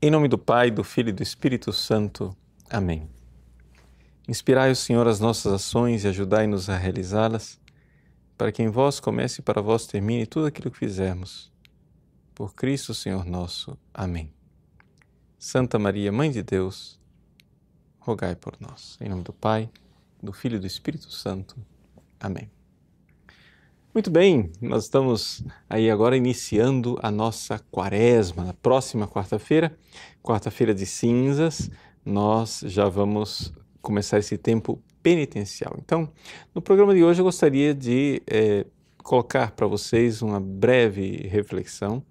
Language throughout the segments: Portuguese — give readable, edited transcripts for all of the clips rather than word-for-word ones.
Em nome do Pai, do Filho e do Espírito Santo. Amém. Inspirai o Senhor as nossas ações e ajudai-nos a realizá-las, para que em vós comece e para vós termine tudo aquilo que fizermos. Por Cristo, Senhor nosso. Amém. Santa Maria, Mãe de Deus, rogai por nós. Em nome do Pai, do Filho e do Espírito Santo. Amém. Muito bem, nós estamos aí agora iniciando a nossa quaresma. Na próxima quarta-feira, quarta-feira de cinzas, nós já vamos começar esse tempo penitencial. Então, no programa de hoje eu gostaria de colocar para vocês uma breve reflexão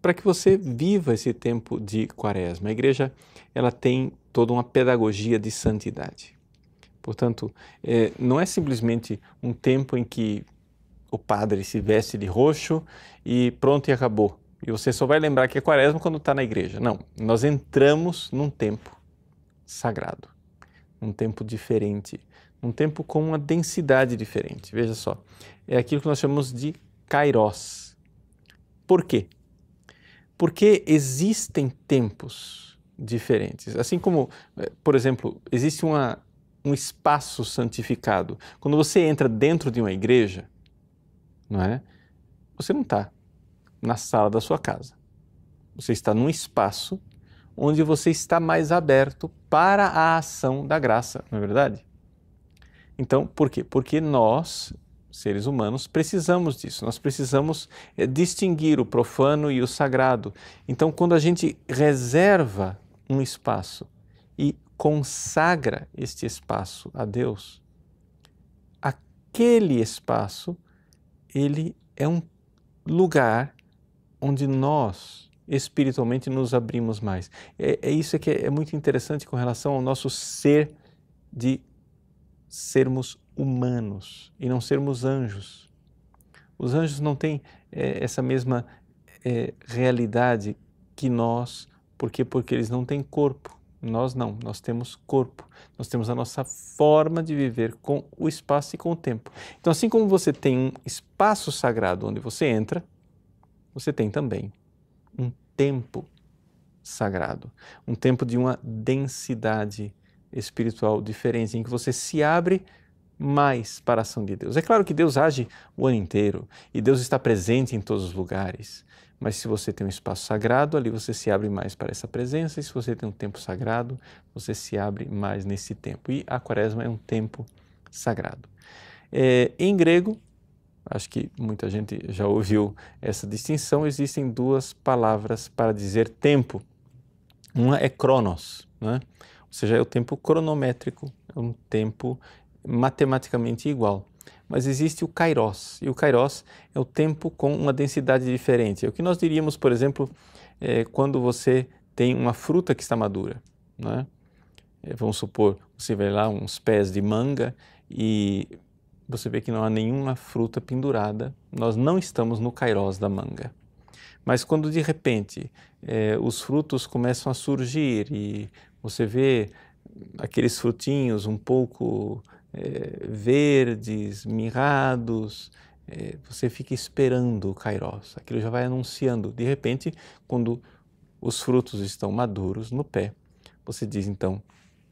para que você viva esse tempo de quaresma. A igreja ela tem toda uma pedagogia de santidade. Portanto, não é simplesmente um tempo em que o padre se veste de roxo e pronto e acabou. E você só vai lembrar que é quaresma quando está na igreja. Não, nós entramos num tempo sagrado, um tempo diferente, um tempo com uma densidade diferente. Veja só, é aquilo que nós chamamos de kairos. Por quê? Porque existem tempos diferentes. Assim como, por exemplo, existe um espaço santificado. Quando você entra dentro de uma igreja, não é? Você não está na sala da sua casa. Você está num espaço onde você está mais aberto para a ação da graça, não é verdade? Então, por quê? Porque nós, seres humanos, precisamos disso. Nós precisamos distinguir o profano e o sagrado. Então, quando a gente reserva um espaço e consagra este espaço a Deus, aquele espaço, ele é um lugar onde nós espiritualmente nos abrimos mais. Isso que é muito interessante com relação ao nosso ser de sermos humanos e não sermos anjos. Os anjos não têm essa mesma realidade que nós, porque eles não têm corpo. Nós não, nós temos corpo, nós temos a nossa forma de viver com o espaço e com o tempo. Então, assim como você tem um espaço sagrado onde você entra, você tem também um tempo sagrado, um tempo de uma densidade espiritual diferente, em que você se abre mais para a ação de Deus. É claro que Deus age o ano inteiro e Deus está presente em todos os lugares, mas se você tem um espaço sagrado, ali você se abre mais para essa presença, e se você tem um tempo sagrado, você se abre mais nesse tempo. E a quaresma é um tempo sagrado. Em grego, acho que muita gente já ouviu essa distinção, existem duas palavras para dizer tempo. Uma é cronos, né? Ou seja, é o tempo cronométrico, é um tempo matematicamente igual. Mas existe o kairos, e o kairos é o tempo com uma densidade diferente. É o que nós diríamos, por exemplo, quando você tem uma fruta que está madura, né? Vamos supor, você vê lá uns pés de manga e você vê que não há nenhuma fruta pendurada, nós não estamos no kairos da manga. Mas quando de repente os frutos começam a surgir e você vê aqueles frutinhos um pouco verdes, mirrados, você fica esperando o kairos, aquilo já vai anunciando. De repente, quando os frutos estão maduros no pé, você diz então,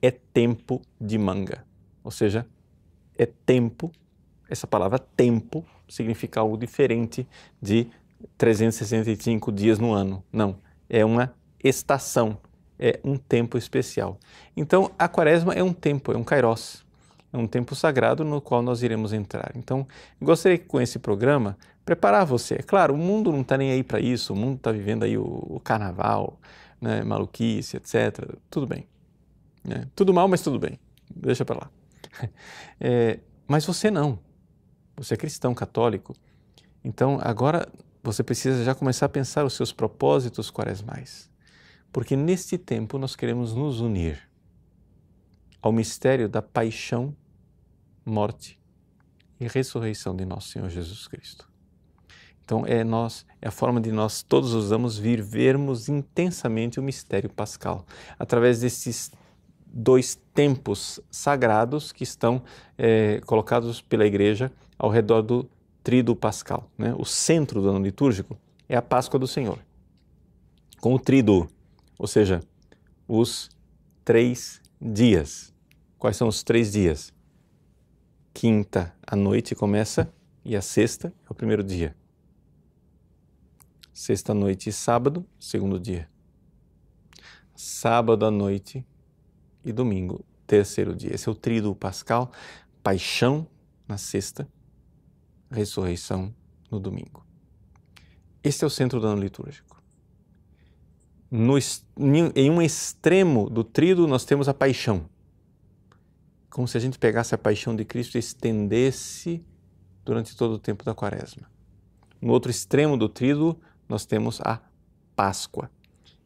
é tempo de manga. Ou seja, é tempo, essa palavra tempo significa algo diferente de 365 dias no ano. Não, é uma estação, é um tempo especial. Então, a quaresma é um tempo, é um kairos. É um tempo sagrado no qual nós iremos entrar. Então, eu gostaria que com esse programa, preparar você. É claro, o mundo não está nem aí para isso, o mundo está vivendo aí o carnaval, né, maluquice, etc. Tudo bem. Né? Tudo mal, mas tudo bem. Deixa para lá. Mas você não. Você é cristão, católico. Então, agora você precisa já começar a pensar os seus propósitos quaresmais. Porque neste tempo nós queremos nos unir ao mistério da paixão, morte e ressurreição de nosso Senhor Jesus Cristo. Então é a forma de nós todos usamos vivermos intensamente o mistério pascal, através desses dois tempos sagrados que estão colocados pela Igreja ao redor do tríduo pascal, né? O centro do ano litúrgico é a Páscoa do Senhor. com o tríduo, ou seja, os 3 dias. Quais são os 3 dias? Quinta à noite começa e a sexta é o primeiro dia. Sexta à noite e sábado, segundo dia. Sábado à noite e domingo, terceiro dia. Esse é o tríduo pascal, paixão na sexta, ressurreição no domingo. Este é o centro do ano litúrgico. Em um extremo do tríduo nós temos a paixão. Como se a gente pegasse a paixão de Cristo e estendesse durante todo o tempo da Quaresma. No outro extremo do tríduo nós temos a Páscoa.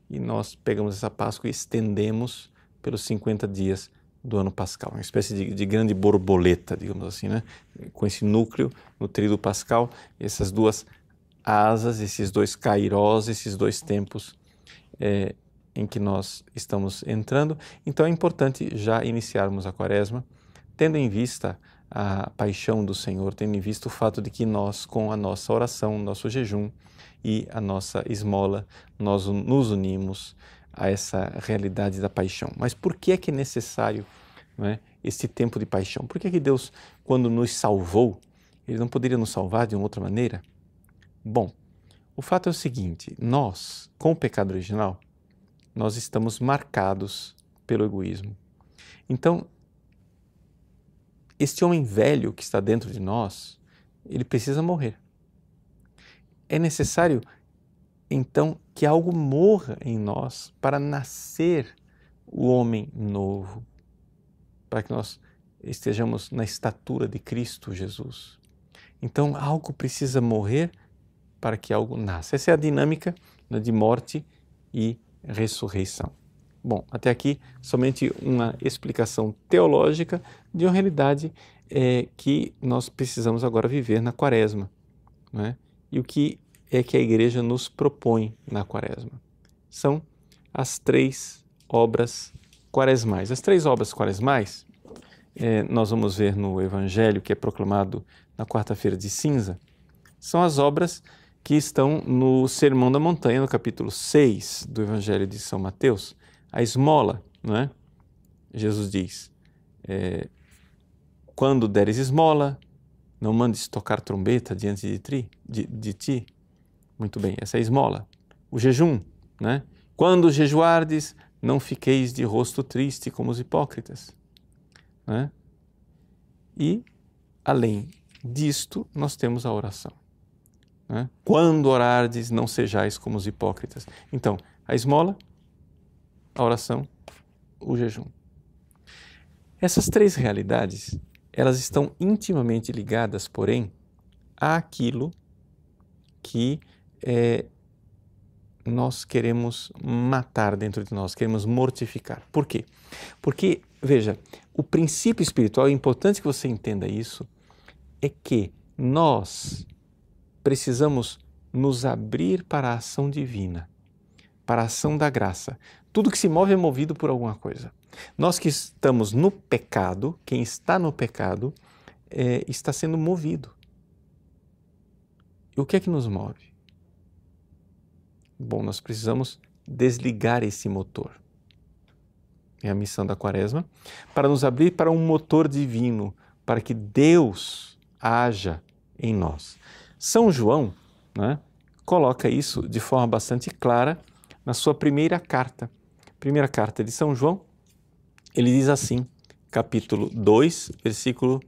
E nós pegamos essa Páscoa e estendemos pelos 50 dias do ano pascal. Uma espécie de grande borboleta, digamos assim, né? Com esse núcleo no tríduo pascal, essas duas asas, esses dois kairós, esses dois tempos em que nós estamos entrando. Então é importante já iniciarmos a Quaresma, tendo em vista a paixão do Senhor, tendo em vista o fato de que nós, com a nossa oração, nosso jejum e a nossa esmola, nós nos unimos a essa realidade da paixão. Mas por que é necessário, não é, esse tempo de paixão? Por que Deus, quando nos salvou, Ele não poderia nos salvar de uma outra maneira? Bom, o fato é o seguinte, nós, com o pecado original, nós estamos marcados pelo egoísmo. Então, este homem velho que está dentro de nós, ele precisa morrer. É necessário, então, que algo morra em nós para nascer o homem novo, para que nós estejamos na estatura de Cristo Jesus. Então, algo precisa morrer para que algo nasça. Essa é a dinâmica de morte e ressurreição. Bom, até aqui somente uma explicação teológica de uma realidade que nós precisamos agora viver na Quaresma, não é? E o que é que a Igreja nos propõe na Quaresma? São as 3 obras quaresmais. As 3 obras quaresmais, nós vamos ver no Evangelho que é proclamado na quarta-feira de cinza, são as obras que estão no Sermão da Montanha, no capítulo 6 do Evangelho de São Mateus, a esmola, não é? Jesus diz, quando deres esmola, não mandes tocar trombeta diante de ti. Muito bem, essa é a esmola. O jejum, né? Quando jejuardes, não fiqueis de rosto triste como os hipócritas. Né? E, além disto, nós temos a oração. Né? Quando orardes, não sejais como os hipócritas. Então, a esmola, a oração, o jejum. Essas 3 realidades, elas estão intimamente ligadas, porém, àquilo que nós queremos matar dentro de nós, queremos mortificar. Por quê? Porque, veja, o princípio espiritual, é importante que você entenda isso, é que nós precisamos nos abrir para a ação divina, para a ação da graça. Tudo que se move é movido por alguma coisa. Nós que estamos no pecado, quem está no pecado, está sendo movido. E o que é que nos move? Bom, nós precisamos desligar esse motor. É a missão da Quaresma, para nos abrir para um motor divino, para que Deus haja em nós. São João, né, coloca isso de forma bastante clara na sua primeira carta. Primeira carta de São João, ele diz assim, capítulo 2, versículo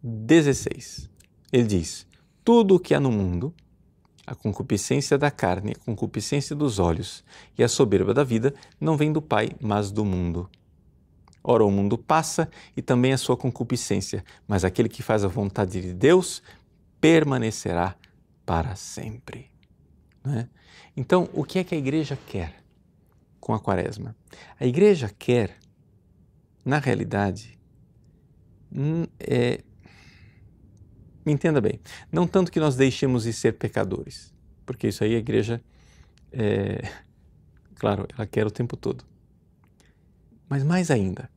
16. Ele diz, tudo o que há no mundo, a concupiscência da carne, a concupiscência dos olhos e a soberba da vida não vem do Pai, mas do mundo. Ora, o mundo passa e também a sua concupiscência, mas aquele que faz a vontade de Deus permanecerá para sempre. Né? Então, o que é que a Igreja quer com a Quaresma? A Igreja quer, na realidade, me entenda bem, não tanto que nós deixemos de ser pecadores, porque isso aí a Igreja, claro, ela quer o tempo todo. Mas mais ainda,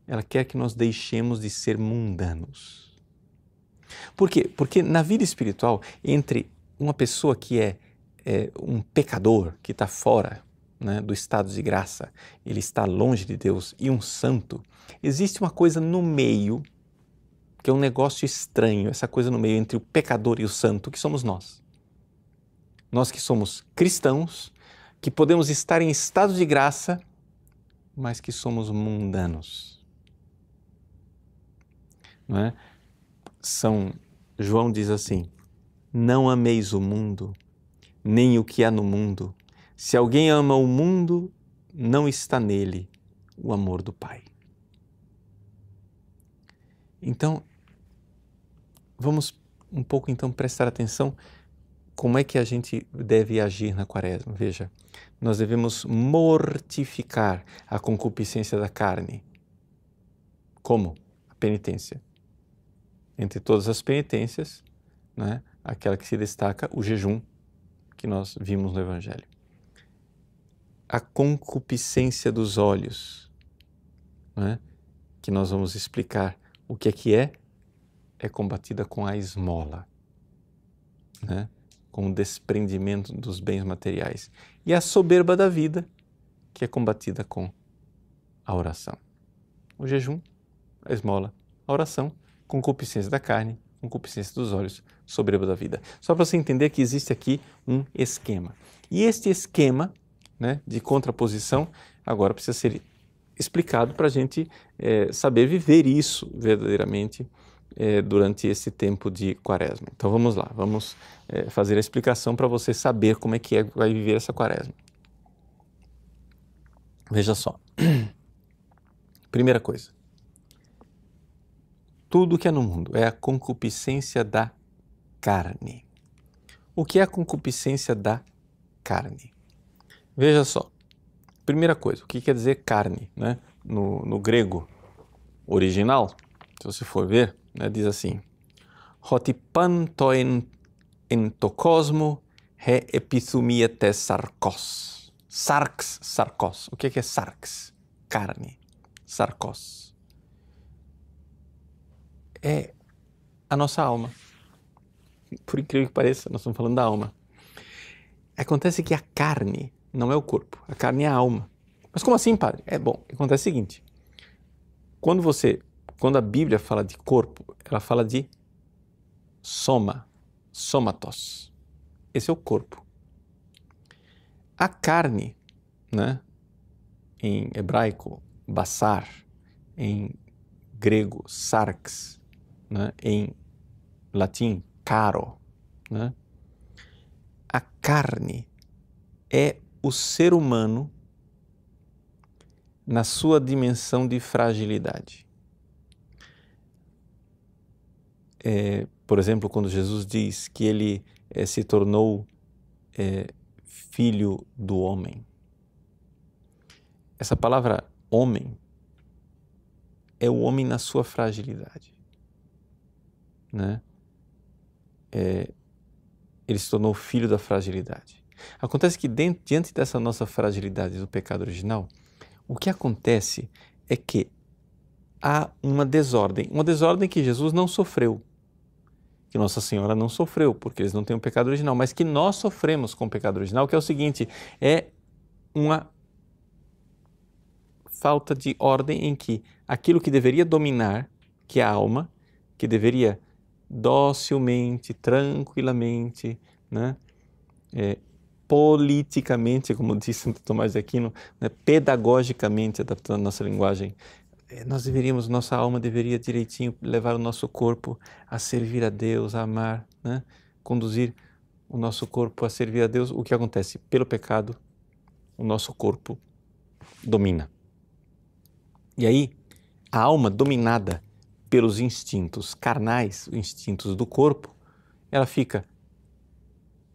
ela quer que nós deixemos de ser mundanos. Por quê? Porque na vida espiritual, entre uma pessoa que é um pecador que está fora, né, do estado de graça, ele está longe de Deus, e um santo, existe uma coisa no meio, que é um negócio estranho, essa coisa no meio entre o pecador e o santo, que somos nós. Nós que somos cristãos, que podemos estar em estado de graça, mas que somos mundanos. Não é? João diz assim: não ameis o mundo, nem o que há no mundo. Se alguém ama o mundo, não está nele o amor do Pai. Então, vamos um pouco então prestar atenção como é que a gente deve agir na Quaresma. Veja, nós devemos mortificar a concupiscência da carne. Como? A penitência. Entre todas as penitências, né, aquela que se destaca, o jejum, que nós vimos no Evangelho. A concupiscência dos olhos, né, que nós vamos explicar o que é combatida com a esmola, né, com o desprendimento dos bens materiais. E a soberba da vida, que é combatida com a oração. O jejum, a esmola, a oração, concupiscência da carne, concupiscência dos olhos, soberba da vida. Só para você entender que existe aqui um esquema. E este esquema, né, de contraposição agora precisa ser explicado para a gente saber viver isso verdadeiramente durante esse tempo de Quaresma. Então vamos lá, vamos fazer a explicação para você saber como é que vai viver essa Quaresma. Veja só. Primeira coisa. Tudo que é no mundo é a concupiscência da carne. O que é a concupiscência da carne? Veja só. Primeira coisa, o que quer dizer carne, né? No grego original, se você for ver, né, diz assim: Hotipan toen entokosmo he epithumia te sarkos. Sarkos. O que é sarx? Carne. Sarkos. É a nossa alma. Por incrível que pareça, nós estamos falando da alma. Acontece que a carne não é o corpo, a carne é a alma. Mas como assim, padre? Acontece o seguinte, quando a Bíblia fala de corpo, ela fala de somatos. Esse é o corpo. A carne, né, em hebraico, basar, em grego, sarx, né, em latim, caro, né? A carne é o ser humano na sua dimensão de fragilidade. Por exemplo, quando Jesus diz que ele se tornou filho do homem. Essa palavra homem é o homem na sua fragilidade, né? Ele se tornou filho da fragilidade. Acontece que diante dessa nossa fragilidade do pecado original, o que acontece é que há uma desordem que Jesus não sofreu, que Nossa Senhora não sofreu, porque eles não têm o pecado original, mas que nós sofremos com o pecado original, que é o seguinte, é uma falta de ordem em que aquilo que deveria dominar, que é a alma, que deveria docilmente, tranquilamente, né, politicamente, como disse Santo Tomás de Aquino, né, pedagogicamente, adaptando a nossa linguagem, nossa alma deveria direitinho levar o nosso corpo a servir a Deus, a amar, né, conduzir o nosso corpo a servir a Deus. O que acontece? Pelo pecado, o nosso corpo domina. E aí, a alma dominada pelos instintos carnais, os instintos do corpo, ela fica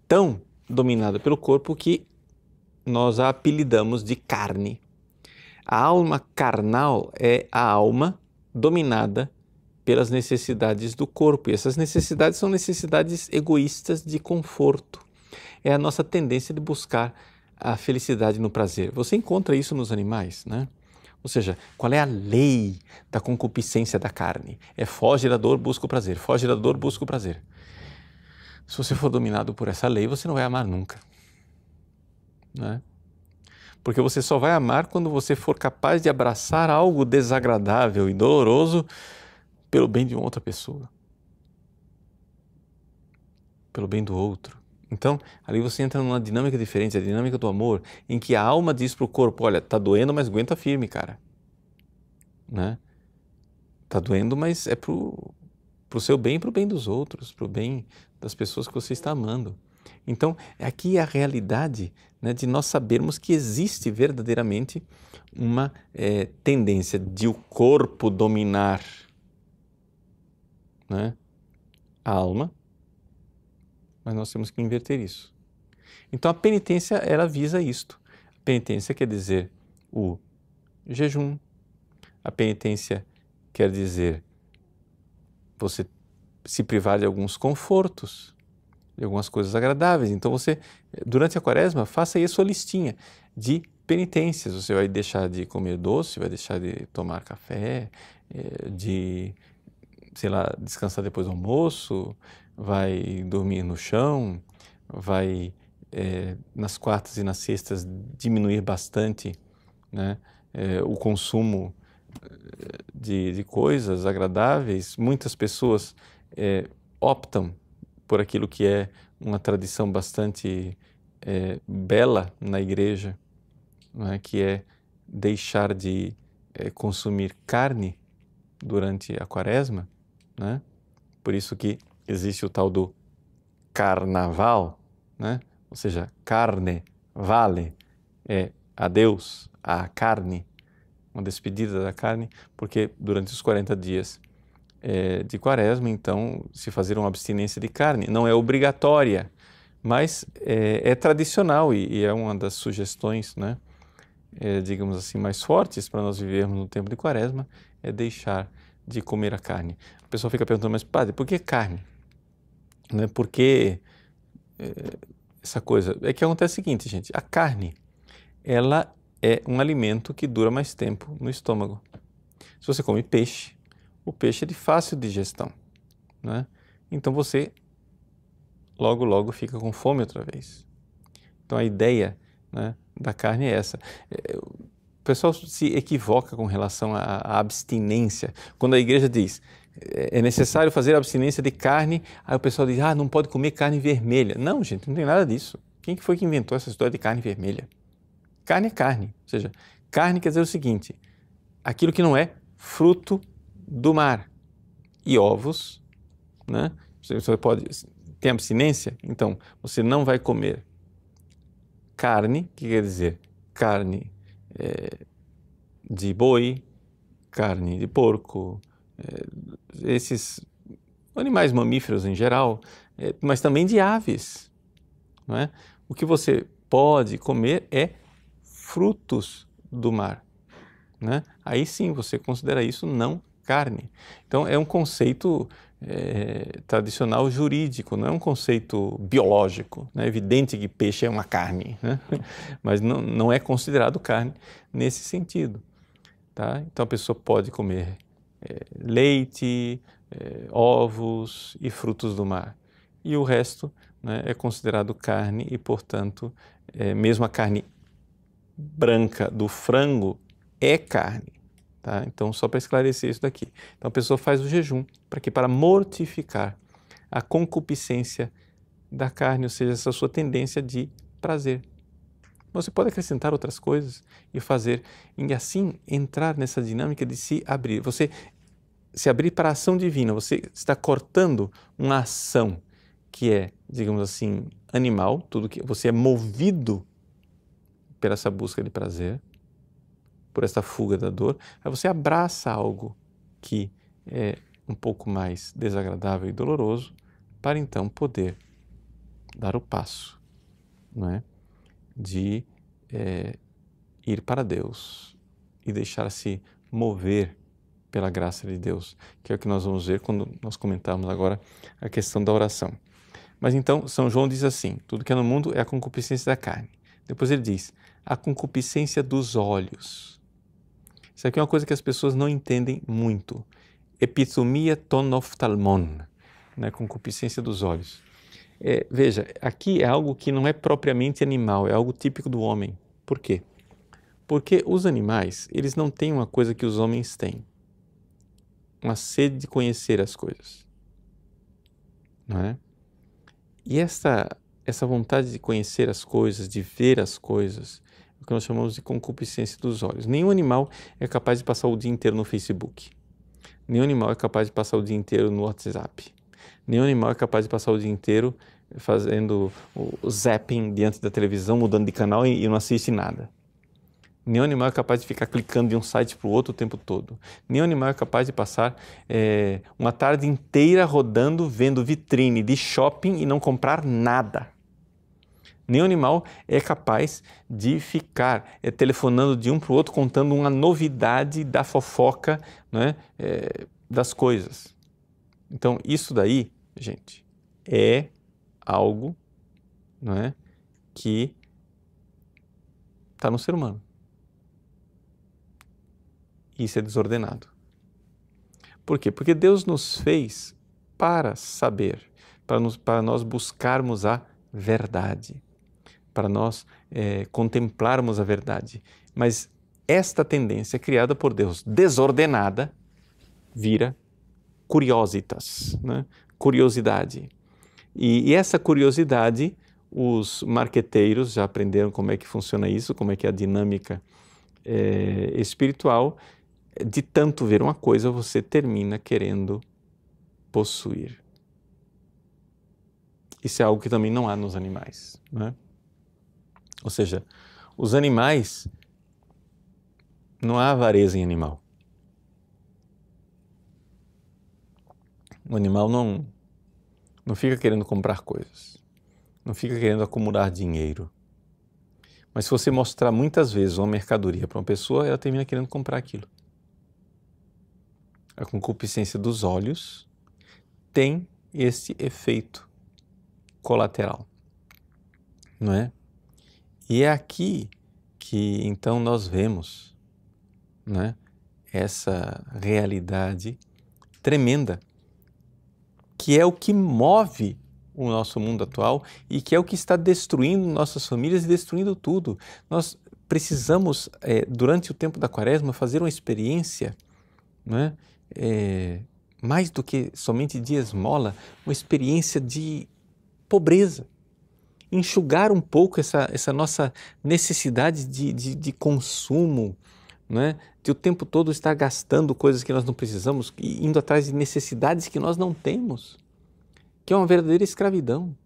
tão dominada pelo corpo que nós a apelidamos de carne. A alma carnal é a alma dominada pelas necessidades do corpo. E essas necessidades são necessidades egoístas de conforto. É a nossa tendência de buscar a felicidade no prazer. Você encontra isso nos animais, né? Ou seja, qual é a lei da concupiscência da carne? É foge da dor, busca o prazer. Foge da dor, busca o prazer. Se você for dominado por essa lei, você não vai amar nunca. né? Porque você só vai amar quando você for capaz de abraçar algo desagradável e doloroso pelo bem de uma outra pessoa, pelo bem do outro. Então, ali você entra numa dinâmica diferente, a dinâmica do amor, em que a alma diz para o corpo, olha, tá doendo, mas aguenta firme, cara. Né? Tá doendo, mas é pro seu bem e pro bem dos outros, pro bem das pessoas que você está amando. Então, aqui é a realidade, né, de nós sabermos que existe verdadeiramente uma tendência de o corpo dominar, né, a alma, mas nós temos que inverter isso. Então, a penitência, ela visa isto. A penitência quer dizer o jejum, a penitência quer dizer você se privar de alguns confortos, de algumas coisas agradáveis. Então você, durante a quaresma, faça aí a sua listinha de penitências. Você vai deixar de comer doce, vai deixar de tomar café, de, sei lá, descansar depois do almoço, vai dormir no chão, vai nas quartas e nas sextas diminuir bastante, né, o consumo de coisas agradáveis. Muitas pessoas optam por aquilo que é uma tradição bastante bela na igreja, não é? Que é deixar de consumir carne durante a quaresma, né? Por isso que existe o tal do carnaval, né? Ou seja, carne vale, a Deus, a carne, uma despedida da carne, porque durante os 40 dias de quaresma, então, se fazer uma abstinência de carne. Não é obrigatória, mas é tradicional e é uma das sugestões, né, digamos assim, mais fortes para nós vivermos no tempo de quaresma, é deixar de comer a carne. A pessoa fica perguntando, mas padre, por que carne? Né? Por que essa coisa? É que acontece o seguinte, gente, a carne, ela é um alimento que dura mais tempo no estômago. Se você come peixe, o peixe é de fácil digestão, né? Então você logo fica com fome outra vez. Então a ideia, né, da carne é essa. O pessoal se equivoca com relação à abstinência. Quando a igreja diz é necessário fazer abstinência de carne, aí o pessoal diz, não pode comer carne vermelha. Não, gente, não tem nada disso. Quem que foi que inventou essa história de carne vermelha? Carne é carne. Ou seja, carne quer dizer o seguinte, aquilo que não é fruto do mar. E ovos, né? Você pode ter abstinência, então você não vai comer carne, que quer dizer carne de boi, carne de porco, esses animais mamíferos em geral, mas também de aves, não é? O que você pode comer é frutos do mar, né? Aí sim você considera isso não carne. Então é um conceito tradicional jurídico, não é um conceito biológico. É evidente que peixe é uma carne, né? Mas não é considerado carne nesse sentido. Tá? Então a pessoa pode comer leite, ovos e frutos do mar. E o resto, né, é considerado carne e, portanto, mesmo a carne branca do frango é carne. Tá? Então, só para esclarecer isso daqui. Então, a pessoa faz o jejum para quê? Para mortificar a concupiscência da carne, ou seja, essa sua tendência de prazer. Você pode acrescentar outras coisas e fazer, e assim entrar nessa dinâmica de se abrir. Você se abrir para a ação divina, você está cortando uma ação que é, digamos assim, animal, tudo que você é movido por essa busca de prazer, por essa fuga da dor, aí você abraça algo que é um pouco mais desagradável e doloroso para então poder dar o passo, não é? De ir para Deus e deixar-se mover pela graça de Deus, que é o que nós vamos ver quando nós comentarmos agora a questão da oração. Mas então, São João diz assim, tudo que é no mundo é a concupiscência da carne. Depois ele diz, a concupiscência dos olhos. Isso aqui é uma coisa que as pessoas não entendem muito. Epithumia ton ophthalmon, né? Concupiscência dos olhos. Veja, aqui é algo que não é propriamente animal, é algo típico do homem. Por quê? Porque os animais, eles não têm uma coisa que os homens têm, uma sede de conhecer as coisas, não é? E essa vontade de conhecer as coisas, de ver as coisas, é o que nós chamamos de concupiscência dos olhos. Nenhum animal é capaz de passar o dia inteiro no Facebook. Nenhum animal é capaz de passar o dia inteiro no WhatsApp. Nenhum animal é capaz de passar o dia inteiro fazendo o zapping diante da televisão, mudando de canal e não assiste nada. Nenhum animal é capaz de ficar clicando de um site para o outro o tempo todo. Nenhum animal é capaz de passar uma tarde inteira rodando, vendo vitrine de shopping e não comprar nada. Nenhum animal é capaz de ficar telefonando de um para o outro, contando uma novidade da fofoca, né, das coisas. Então, isso daí, gente, é algo, não é, que está no ser humano. Isso é desordenado. Por quê? Porque Deus nos fez para saber, para nós buscarmos a verdade, para nós contemplarmos a verdade. Mas esta tendência criada por Deus, desordenada, vira curiositas, né? Curiosidade. E essa curiosidade, os marqueteiros já aprenderam como é que funciona isso, como é que é a dinâmica espiritual. De tanto ver uma coisa, você termina querendo possuir. Isso é algo que também não há nos animais, né? Ou seja, os animais, não há avareza em animal. O animal não fica querendo comprar coisas, não fica querendo acumular dinheiro. Mas se você mostrar muitas vezes uma mercadoria para uma pessoa, ela termina querendo comprar aquilo. A concupiscência dos olhos tem esse efeito colateral, não é? E é aqui que então nós vemos, né, essa realidade tremenda, que é o que move o nosso mundo atual e que é o que está destruindo nossas famílias e destruindo tudo. Nós precisamos, durante o tempo da Quaresma, fazer uma experiência, né, mais do que somente de esmola, uma experiência de pobreza. Enxugar um pouco essa nossa necessidade de consumo, né? De o tempo todo estar gastando coisas que nós não precisamos e indo atrás de necessidades que nós não temos, que é uma verdadeira escravidão,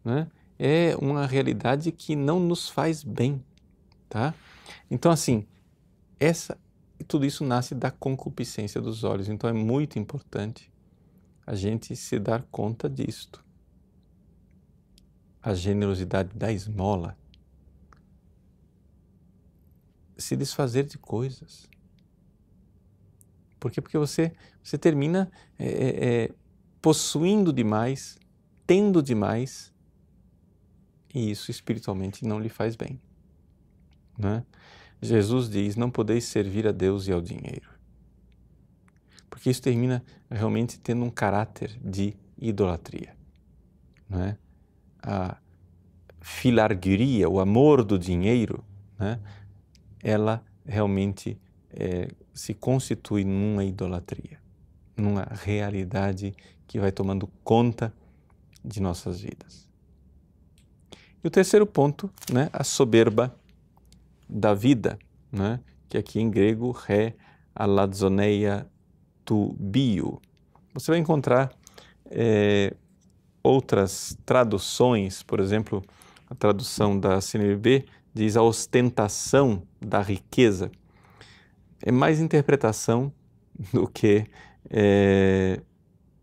né? É uma realidade que não nos faz bem, tá? Então, assim, tudo isso nasce da concupiscência dos olhos, então é muito importante a gente se dar conta disto. A generosidade da esmola, se desfazer de coisas. Por quê? Porque você termina possuindo demais, tendo demais, e isso espiritualmente não lhe faz bem, né? Jesus diz, não podeis servir a Deus e ao dinheiro. Porque isso termina realmente tendo um caráter de idolatria, né? A filargueria, o amor do dinheiro, né? Ela realmente se constitui numa idolatria, numa realidade que vai tomando conta de nossas vidas. E o terceiro ponto, né, a soberba da vida, né, que aqui em grego é alazoneia tu bio. Você vai encontrar outras traduções, por exemplo, a tradução da CNBB diz a ostentação da riqueza. É mais interpretação do que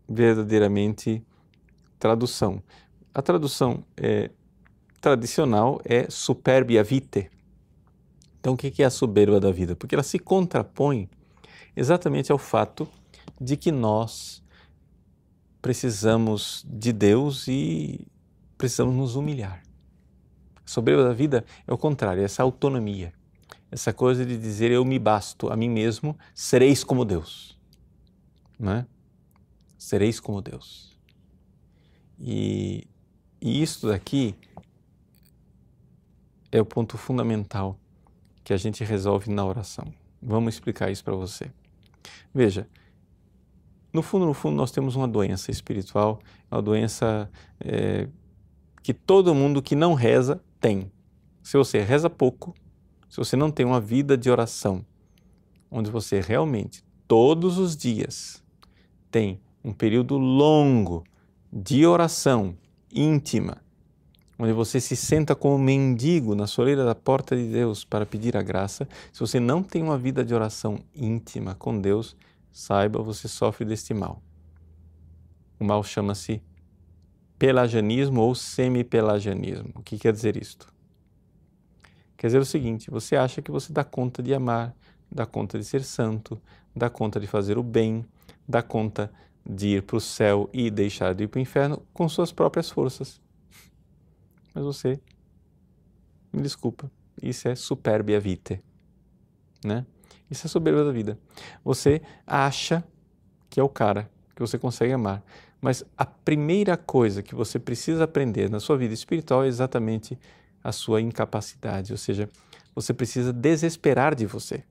verdadeiramente tradução. A tradução tradicional é superbia vitae. Então, o que é a soberba da vida? Porque ela se contrapõe exatamente ao fato de que nós precisamos de Deus e precisamos nos humilhar. A soberba da vida é o contrário, é essa autonomia, essa coisa de dizer eu me basto a mim mesmo, sereis como Deus, né? Sereis como Deus. E isso daqui é o ponto fundamental que a gente resolve na oração. Vamos explicar isso para você. Veja, no fundo, nós temos uma doença espiritual, uma doença que todo mundo que não reza tem. Se você reza pouco, se você não tem uma vida de oração, onde você realmente, todos os dias, tem um período longo de oração íntima, onde você se senta como mendigo na soleira da porta de Deus para pedir a graça, se você não tem uma vida de oração íntima com Deus, saiba, você sofre deste mal. O mal chama-se pelagianismo ou semi-pelagianismo. O que quer dizer isto? Quer dizer o seguinte, você acha que você dá conta de amar, dá conta de ser santo, dá conta de fazer o bem, dá conta de ir para o céu e deixar de ir para o inferno com suas próprias forças. Mas você, me desculpa, isso é superbia vitae, né? Isso é soberba da vida. Você acha que é o cara que você consegue amar, mas a primeira coisa que você precisa aprender na sua vida espiritual é exatamente a sua incapacidade, ou seja, você precisa desesperar de você.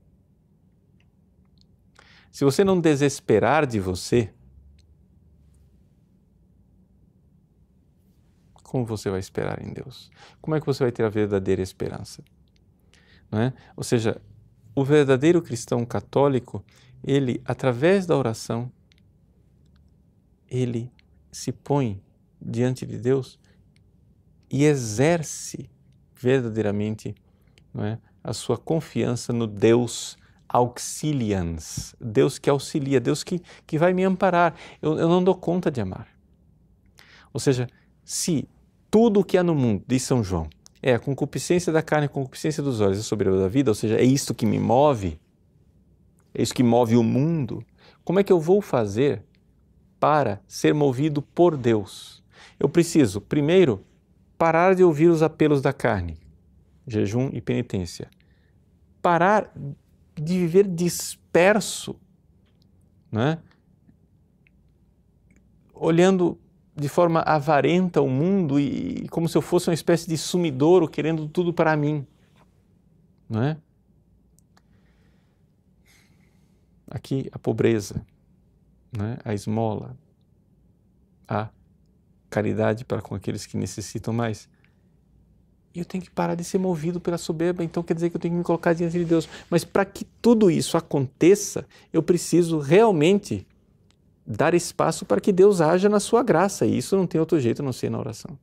Se você não desesperar de você, como você vai esperar em Deus? Como é que você vai ter a verdadeira esperança? Não é? Ou seja, o verdadeiro cristão católico, ele, através da oração, ele se põe diante de Deus e exerce verdadeiramente, não é, a sua confiança no Deus auxilians, Deus que auxilia, Deus que vai me amparar. Eu não dou conta de amar. Ou seja, se tudo o que há no mundo, diz São João, é a concupiscência da carne, a concupiscência dos olhos, a soberba da vida, ou seja, é isto que me move, é isso que move o mundo, como é que eu vou fazer para ser movido por Deus? Eu preciso, primeiro, parar de ouvir os apelos da carne, jejum e penitência. Parar de viver disperso, né? Olhando de forma avarenta o mundo e como se eu fosse uma espécie de sumidouro querendo tudo para mim, não é? Aqui a pobreza, né? A esmola, a caridade para com aqueles que necessitam mais. E eu tenho que parar de ser movido pela soberba, então quer dizer que eu tenho que me colocar diante de Deus. Mas para que tudo isso aconteça, eu preciso realmente dar espaço para que Deus haja na sua graça, e isso não tem outro jeito a não ser na oração.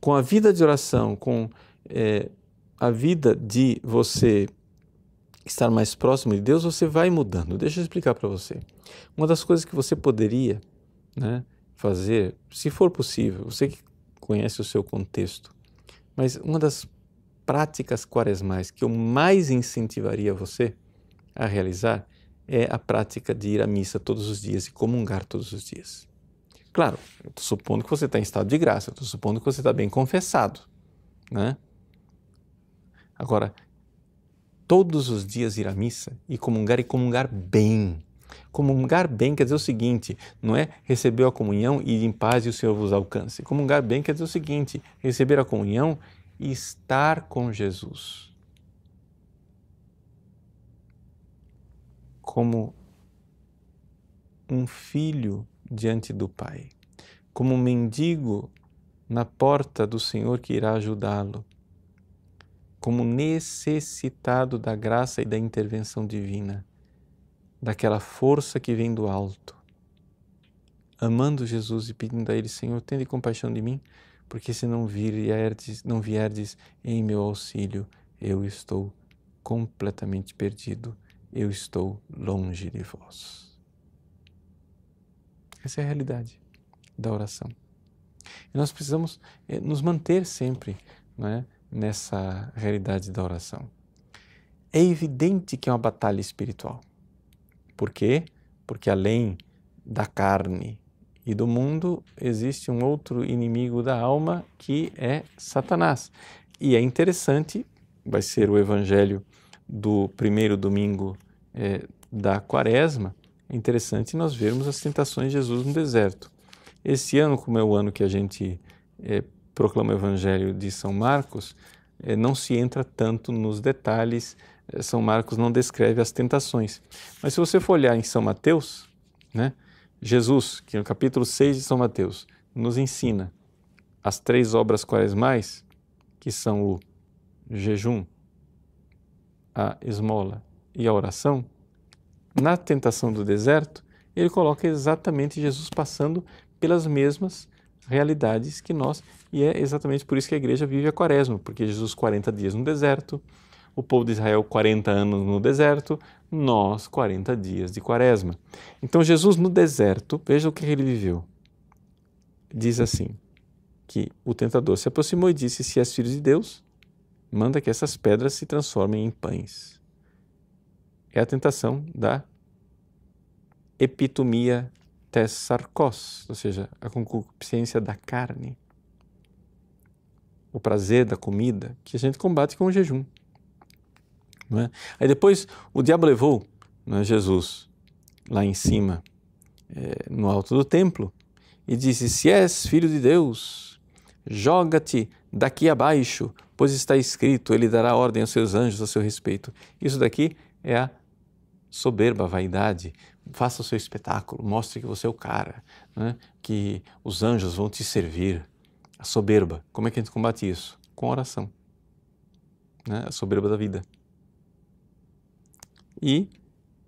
Com a vida de oração, com a vida de você estar mais próximo de Deus, você vai mudando. Deixa eu explicar para você. Uma das coisas que você poderia, né, fazer, se for possível, você que conhece o seu contexto, mas uma das práticas quaresmais que eu mais incentivaria você a realizar é a prática de ir à missa todos os dias e comungar todos os dias. Claro, eu estou supondo que você está em estado de graça, eu estou supondo que você está bem confessado, né? Agora, todos os dias ir à missa e comungar bem. Comungar bem quer dizer o seguinte, não é receber a comunhão e ir em paz e o Senhor vos alcance. Comungar bem quer dizer o seguinte, receber a comunhão e estar com Jesus. Como um filho diante do Pai, como um mendigo na porta do Senhor que irá ajudá-lo, como necessitado da graça e da intervenção divina, daquela força que vem do alto, amando Jesus e pedindo a Ele, Senhor, tende compaixão de mim, porque se não vierdes em meu auxílio, eu estou completamente perdido, eu estou longe de vós. Essa é a realidade da oração. E nós precisamos nos manter sempre, né, nessa realidade da oração. É evidente que é uma batalha espiritual. Por quê? Porque além da carne e do mundo, existe um outro inimigo da alma que é Satanás. E é interessante, vai ser o evangelho do primeiro domingo da Quaresma, é interessante nós vermos as tentações de Jesus no deserto. Esse ano, como é o ano que a gente proclama o Evangelho de São Marcos, não se entra tanto nos detalhes. São Marcos não descreve as tentações. Mas se você for olhar em São Mateus, né, Jesus, que no capítulo 6 de São Mateus, nos ensina as 3 obras quaresmais, que são o jejum, a esmola e a oração. Na tentação do deserto, ele coloca exatamente Jesus passando pelas mesmas realidades que nós, e é exatamente por isso que a igreja vive a quaresma, porque Jesus 40 dias no deserto, o povo de Israel 40 anos no deserto, nós 40 dias de quaresma. Então Jesus no deserto, veja o que ele viveu. Diz assim, que o tentador se aproximou e disse: se és filho de Deus, manda que essas pedras se transformem em pães. É a tentação da epitomia tes sarkos, ou seja, a concupiscência da carne, o prazer da comida, que a gente combate com o jejum. Não é? Aí depois o diabo levou, não é, Jesus lá em cima, no alto do templo, e disse: se és filho de Deus, joga-te daqui abaixo, pois está escrito, ele dará ordem aos seus anjos a seu respeito. Isso daqui é a soberba, a vaidade. Faça o seu espetáculo, mostre que você é o cara, né? Que os anjos vão te servir. A soberba, como é que a gente combate isso? Com oração, né? A soberba da vida. E,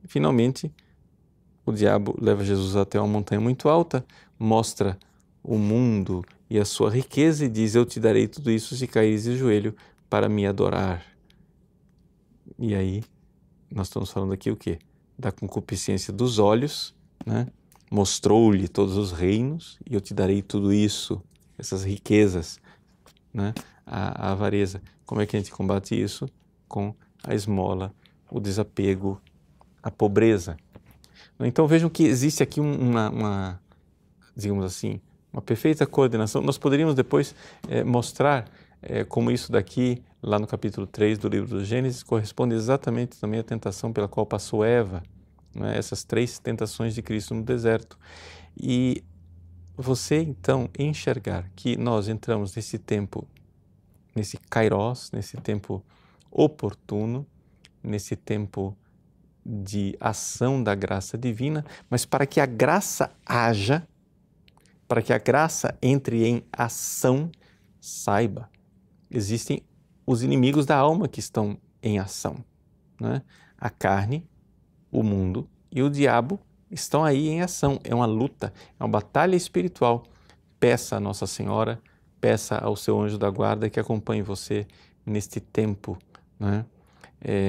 finalmente, o diabo leva Jesus até uma montanha muito alta, mostra o mundo e a sua riqueza e diz: eu te darei tudo isso se caíres de joelho para me adorar. E aí, nós estamos falando aqui o quê? Da concupiscência dos olhos, né? Mostrou-lhe todos os reinos e eu te darei tudo isso, essas riquezas, né? A avareza. Como é que a gente combate isso? Com a esmola, o desapego, a pobreza. Então vejam que existe aqui digamos assim, uma perfeita coordenação. Nós poderíamos depois mostrar como isso daqui, lá no capítulo 3 do livro do Gênesis, corresponde exatamente também à tentação pela qual passou Eva, né? Essas 3 tentações de Cristo no deserto. E você então enxergar que nós entramos nesse tempo, nesse kairos, nesse tempo oportuno, nesse tempo de ação da graça divina, mas para que a graça haja, para que a graça entre em ação, saiba, existem os inimigos da alma que estão em ação, né? A carne, o mundo e o diabo estão aí em ação. É uma luta, é uma batalha espiritual. Peça a Nossa Senhora, peça ao seu anjo da guarda que acompanhe você neste tempo, né?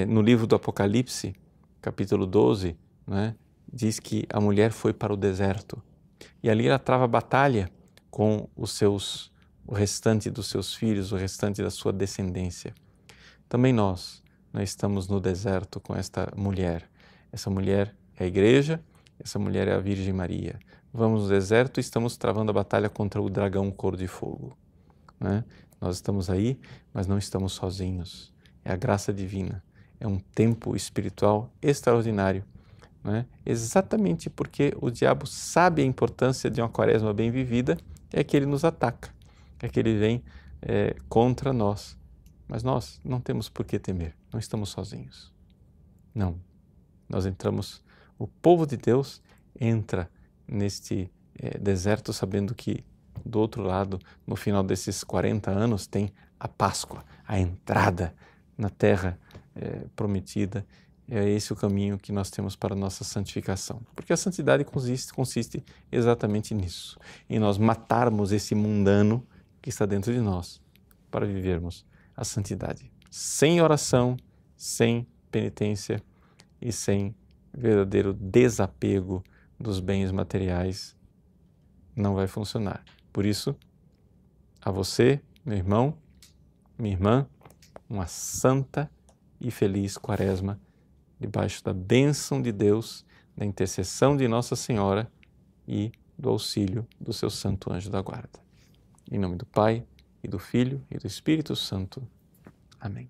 No livro do Apocalipse, capítulo 12, né, diz que a mulher foi para o deserto e ali ela trava batalha com o restante dos seus filhos, o restante da sua descendência. Também nós estamos no deserto com esta mulher. Essa mulher é a igreja, essa mulher é a Virgem Maria. Vamos no deserto e estamos travando a batalha contra o dragão cor de fogo, né? Nós estamos aí, mas não estamos sozinhos. É a graça divina. É um tempo espiritual extraordinário, né? Exatamente porque o diabo sabe a importância de uma quaresma bem vivida, é que ele nos ataca, é que ele vem contra nós. Mas nós não temos por que temer, não estamos sozinhos. Não, nós entramos, o povo de Deus entra neste deserto sabendo que do outro lado, no final desses 40 anos, tem a Páscoa, a entrada na terra prometida. É esse o caminho que nós temos para a nossa santificação. Porque a santidade consiste exatamente nisso, em nós matarmos esse mundano que está dentro de nós para vivermos a santidade. Sem oração, sem penitência e sem verdadeiro desapego dos bens materiais, não vai funcionar. Por isso, a você, meu irmão, minha irmã, uma santa e feliz quaresma, debaixo da bênção de Deus, da intercessão de Nossa Senhora e do auxílio do seu santo anjo da guarda. Em nome do Pai, e do Filho, e do Espírito Santo. Amém.